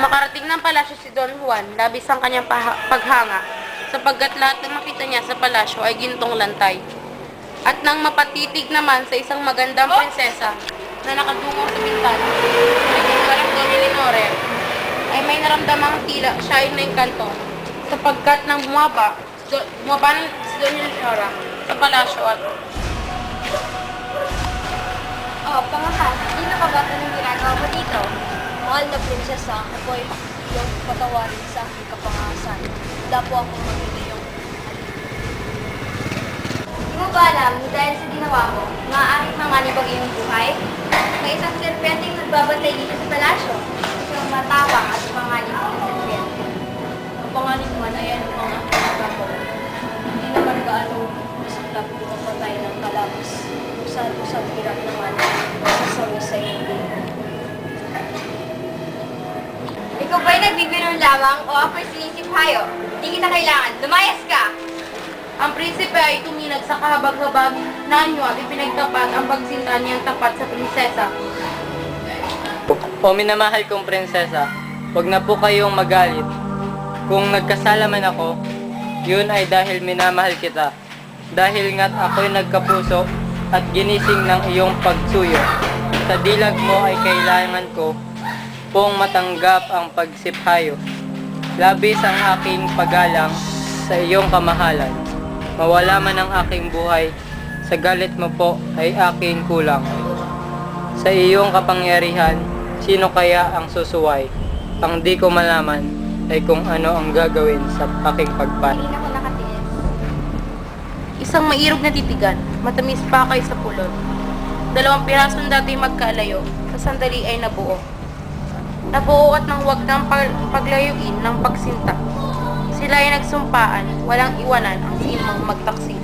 makarating ng palasyo si Don Juan, labis ang kanyang paghanga, sapagkat lahat ng makita niya sa palasyo ay gintong lantay. At nang mapatitig naman sa isang magandang prinsesa na nakadungong sa bintana, na ginagalang Doña Leonora, ay may naramdamang tila siya ay naingkanto, sapagkat nang bumaba si Doña Leonora sa palasyo at Pangakas, hindi na ba anong ginagawa mo dito? Mahal na prinsesa, ako ay yung patawarin sa aking kapangasan. Wala po akong magiging iyong Hindi mo ba alam, dahil sa ginawa mo, maaaring manganib ang iyong buhay? May isang serpenteng nagbabantay dito sa palasyo. Isang matapang at panganib na serpente. Ang panganib man ay ano mga ako. Hindi naman gaano masakap kung kapatay ng kalabas. Usap hirap naman sasawi sa hindi. Ikaw ba'y nagbibiro lamang o ako'y sinisiphayo? Hindi kita kailangan. Lumayas ka! ang prinsipe ay tuminag sa kahabag-habag na anyo at ipinagtapat ang pagsinta niyang tapat sa prinsesa. O minamahal kong prinsesa, huwag na po kayong magalit. Kung nagkasala man ako, yun ay dahil minamahal kita. Dahil nga't ako'y nagkapuso at ginising ng iyong pagsuyo. Sa dilag mo ay kailangan ko pong matanggap ang pagsiphayo. Labis ang aking paggalang sa iyong kamahalan. Mawala man ang aking buhay, sa galit mo po ay aking kulang. Sa iyong kapangyarihan, sino kaya ang susuway? Ang di ko malaman ay kung ano ang gagawin sa aking pagpani. Hindi na ako nakatiis. Isang mairog na titigan, matamis pa kay sa pulot. 2 pirasong dati magkalayo, sa sandali ay nabuo. Nabuo at nang huwag ng paglayuin ng pagsinta. Sila ay nagsumpaan, walang iwanan ang sinumang magtaksil.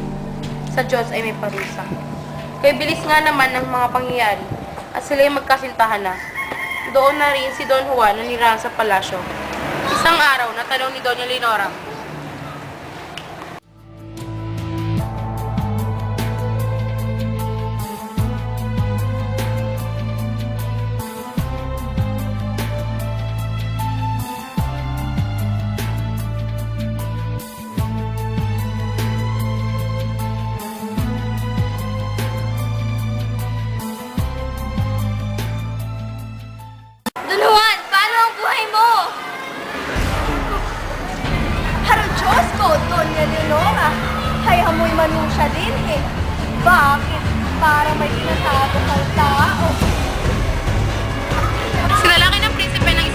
Sa Diyos ay may parusa. Kaya bilis nga naman ng mga pangyayari, at sila ay magkasintahan na. Doon na rin si Don Juan na nirahan sa palasyo. Isang araw, natanong ni Doña Leonora, Don Juan, paano ang buhay mo? Haro Diyos ko, Doña Leonora. Ay, amoy manusya din eh. Bakit? Para may tinatago kang tao. Sinalaki ng prinsipe ng